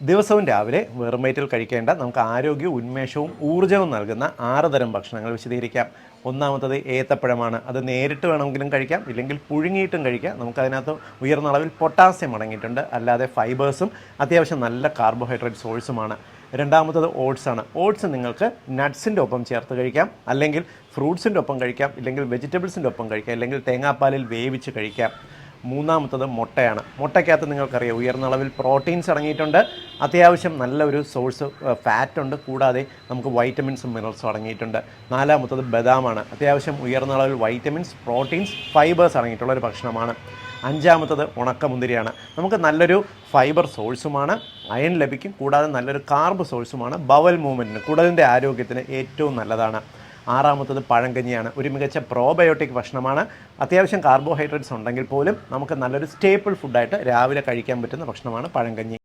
ദിവസവും രാവിലെ വെറും വയറ്റിൽ കഴിക്കേണ്ട നമുക്ക് ആരോഗ്യവും ഉന്മേഷവും ഊർജ്ജവും നൽകുന്ന 6 തരം ഭക്ഷണങ്ങൾ വിശദീകരിക്കാം. ഒന്നാമത്തത് ഏത്തപ്പഴമാണ്. അത് നേരിട്ട് വേണമെങ്കിലും കഴിക്കാം, ഇല്ലെങ്കിൽ പുഴുങ്ങിയിട്ടും കഴിക്കാം. നമുക്കതിനകത്ത് ഉയർന്ന അളവിൽ പൊട്ടാസ്യം അടങ്ങിയിട്ടുണ്ട്. അല്ലാതെ ഫൈബേഴ്സും അത്യാവശ്യം നല്ല കാർബോഹൈഡ്രേറ്റ് സോഴ്സുമാണ്. രണ്ടാമത്തത് ഓട്സ് ആണ്. ഓട്സ് നിങ്ങൾക്ക് നട്ട്സിൻ്റെ ഒപ്പം ചേർത്ത് കഴിക്കാം, അല്ലെങ്കിൽ ഫ്രൂട്ട്സിൻ്റെ ഒപ്പം കഴിക്കാം, ഇല്ലെങ്കിൽ വെജിറ്റബിൾസിൻ്റെ ഒപ്പം കഴിക്കാം, അല്ലെങ്കിൽ തേങ്ങാപ്പാലിൽ വേവിച്ച് കഴിക്കാം. മൂന്നാമത്തത് മുട്ടയാണ്. മുട്ടയ്ക്കകത്ത് നിങ്ങൾക്കറിയാം ഉയർന്ന അളവിൽ പ്രോട്ടീൻസ് അടങ്ങിയിട്ടുണ്ട്, അത്യാവശ്യം നല്ലൊരു സോഴ്സ് ഫാറ്റ് ഉണ്ട്, കൂടാതെ നമുക്ക് വൈറ്റമിൻസും മിനറൽസും അടങ്ങിയിട്ടുണ്ട്. നാലാമത്തത് ബദാമാണ്. അത്യാവശ്യം ഉയർന്ന അളവിൽ വൈറ്റമിൻസ്, പ്രോട്ടീൻസ്, ഫൈബേഴ്സ് അടങ്ങിയിട്ടുള്ള ഒരു ഭക്ഷണമാണ്. അഞ്ചാമത്തത് ഉണക്കമുന്തിരിയാണ്. നമുക്ക് നല്ലൊരു ഫൈബർ സോഴ്സുമാണ്, അയൺ ലഭിക്കും, കൂടാതെ നല്ലൊരു കാർബ് സോഴ്സുമാണ്. ബവൽ മൂവ്മെൻറ്റിന്, കുടലിൻ്റെ ആരോഗ്യത്തിന് ഏറ്റവും നല്ലതാണ്. ആറാമത്തത് പഴങ്കഞ്ഞിയാണ്. ഒരു മികച്ച പ്രോബയോട്ടിക് ഭക്ഷണമാണ്. അത്യാവശ്യം കാർബോഹൈഡ്രേറ്റ്സ് ഉണ്ടെങ്കിൽ പോലും നമുക്ക് നല്ലൊരു സ്റ്റേപ്പിൾ ഫുഡായിട്ട് രാവിലെ കഴിക്കാൻ പറ്റുന്ന ഭക്ഷണമാണ് പഴങ്കഞ്ഞി.